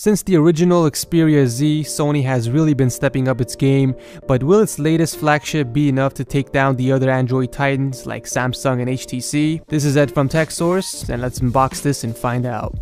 Since the original Xperia Z, Sony has really been stepping up its game, but will its latest flagship be enough to take down the other Android titans like Samsung and HTC? This is Ed from TechSource, and let's unbox this and find out.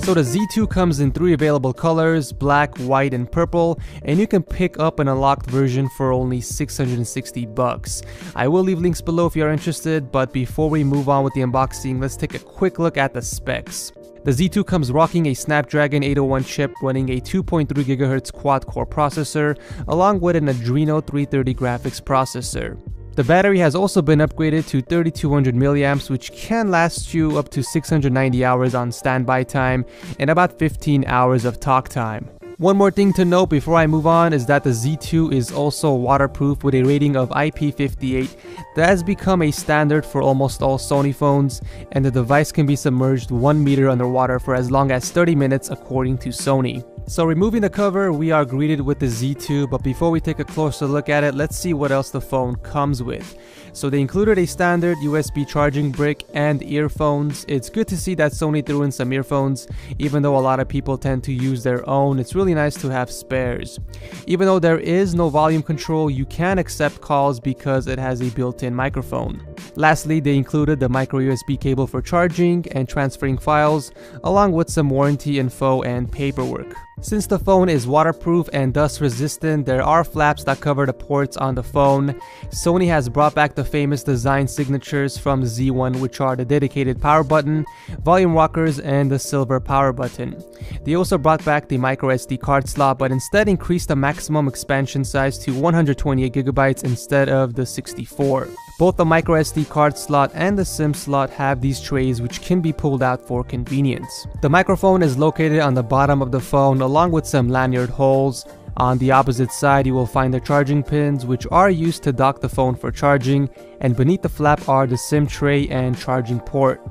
So the Z2 comes in 3 available colors, black, white, and purple, and you can pick up an unlocked version for only $660. I will leave links below if you are interested, but before we move on with the unboxing, let's take a quick look at the specs. The Z2 comes rocking a Snapdragon 801 chip running a 2.3 GHz quad-core processor, along with an Adreno 330 graphics processor. The battery has also been upgraded to 3200 mAh, which can last you up to 690 hours on standby time and about 15 hours of talk time. One more thing to note before I move on is that the Z2 is also waterproof with a rating of IP58 that has become a standard for almost all Sony phones, and the device can be submerged 1 meter underwater for as long as 30 minutes according to Sony. So removing the cover, we are greeted with the Z2, but before we take a closer look at it, let's see what else the phone comes with. So they included a standard USB charging brick and earphones. It's good to see that Sony threw in some earphones. Even though a lot of people tend to use their own, it's really nice to have spares. Even though there is no volume control, you can accept calls because it has a built-in microphone. Lastly, they included the micro USB cable for charging and transferring files, along with some warranty info and paperwork. Since the phone is waterproof and dust resistant, there are flaps that cover the ports on the phone. Sony has brought back the famous design signatures from the Z1, which are the dedicated power button, volume rockers, and the silver power button. They also brought back the micro SD card slot, but instead increased the maximum expansion size to 128 GB instead of the 64. Both the micro SD card slot and the SIM slot have these trays which can be pulled out for convenience. The microphone is located on the bottom of the phone along with some lanyard holes. On the opposite side, you will find the charging pins, which are used to dock the phone for charging, and beneath the flap are the SIM tray and charging port.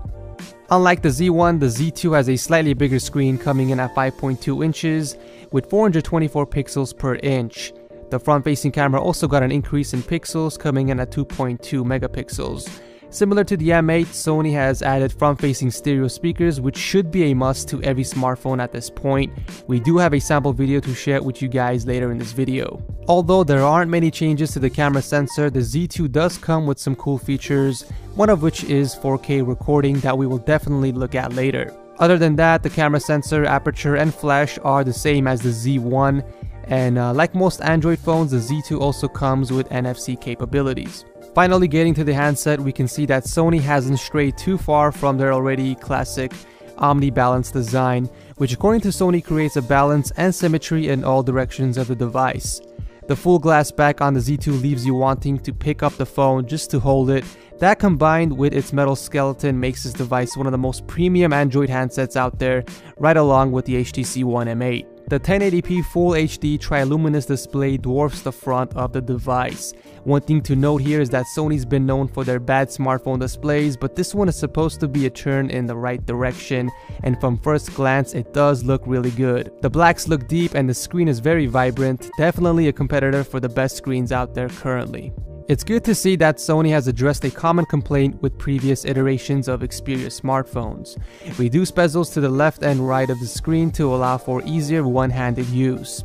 Unlike the Z1, the Z2 has a slightly bigger screen coming in at 5.2 inches with 424 pixels per inch. The front-facing camera also got an increase in pixels, coming in at 2.2 megapixels. Similar to the M8, Sony has added front-facing stereo speakers, which should be a must to every smartphone at this point. We do have a sample video to share with you guys later in this video. Although there aren't many changes to the camera sensor, the Z2 does come with some cool features, one of which is 4K recording that we will definitely look at later. Other than that, the camera sensor, aperture, and flash are the same as the Z1, and like most Android phones, the Z2 also comes with NFC capabilities. Finally, getting to the handset, we can see that Sony hasn't strayed too far from their already classic omni-balance design, which according to Sony creates a balance and symmetry in all directions of the device. The full glass back on the Z2 leaves you wanting to pick up the phone just to hold it. That combined with its metal skeleton makes this device one of the most premium Android handsets out there, right along with the HTC One M8. The 1080p Full HD triluminous display dwarfs the front of the device. One thing to note here is that Sony's been known for their bad smartphone displays, but this one is supposed to be a turn in the right direction, and from first glance it does look really good. The blacks look deep and the screen is very vibrant, definitely a competitor for the best screens out there currently. It's good to see that Sony has addressed a common complaint with previous iterations of Xperia smartphones. Reduce bezels to the left and right of the screen to allow for easier one-handed use.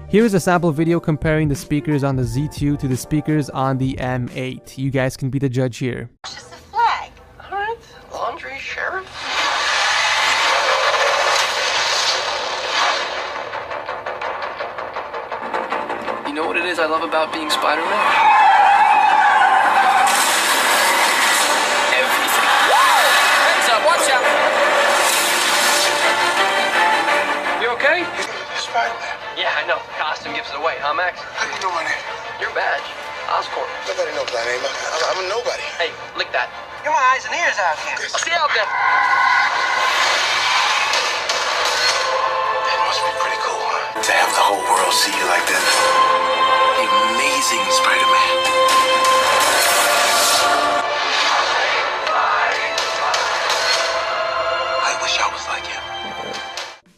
Here is a sample video comparing the speakers on the Z2 to the speakers on the M8. You guys can be the judge here. It's just a flag. Alright, laundry, sheriff. You know what it is I love about being Spider-Man? Watch out! You okay? Spider-Man. Yeah, I know. Costume gives it away, huh, Max? How do you know my name? Your badge. Oscorp. Nobody knows my name. I'm a nobody. Hey, lick that. You're my eyes and ears out here. I'll see you out there. It must be pretty cool, huh? To have the whole world see you like this. The amazing Spider-Man.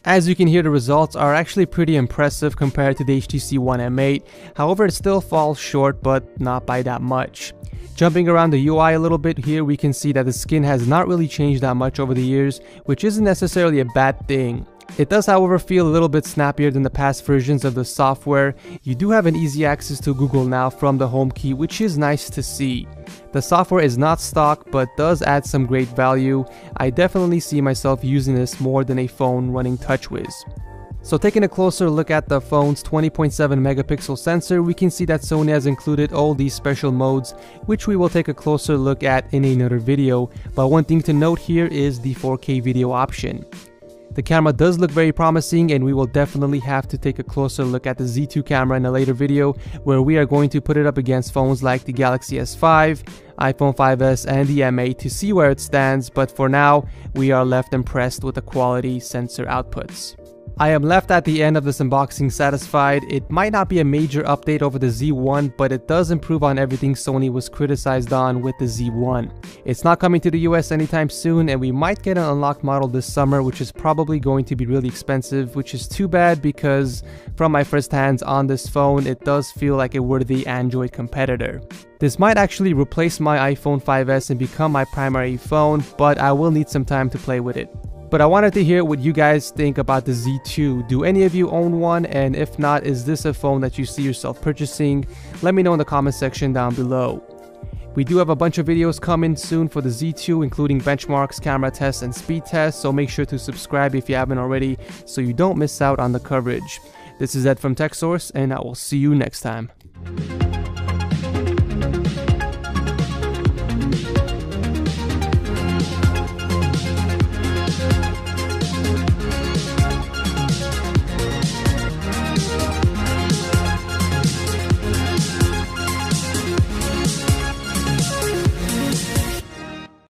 As you can hear, the results are actually pretty impressive compared to the HTC One M8, however it still falls short but not by that much. Jumping around the UI a little bit here, we can see that the skin has not really changed that much over the years, which isn't necessarily a bad thing. It does, however, feel a little bit snappier than the past versions of the software. You do have an easy access to Google Now from the home key, which is nice to see. The software is not stock, but does add some great value. I definitely see myself using this more than a phone running TouchWiz. So taking a closer look at the phone's 20.7 megapixel sensor, we can see that Sony has included all these special modes, which we will take a closer look at in another video. But one thing to note here is the 4K video option. The camera does look very promising, and we will definitely have to take a closer look at the Z2 camera in a later video, where we are going to put it up against phones like the Galaxy S5, iPhone 5s and the M8 to see where it stands, but for now, we are left impressed with the quality sensor outputs. I am left at the end of this unboxing satisfied. It might not be a major update over the Z1, but it does improve on everything Sony was criticized on with the Z1. It's not coming to the US anytime soon, and we might get an unlocked model this summer, which is probably going to be really expensive, which is too bad because from my first hands on this phone, it does feel like a worthy Android competitor. This might actually replace my iPhone 5s and become my primary phone, but I will need some time to play with it. But I wanted to hear what you guys think about the Z2. Do any of you own one? And if not, is this a phone that you see yourself purchasing? Let me know in the comment section down below. We do have a bunch of videos coming soon for the Z2, including benchmarks, camera tests, and speed tests, so make sure to subscribe if you haven't already so you don't miss out on the coverage. This is Ed from TechSource, and I will see you next time.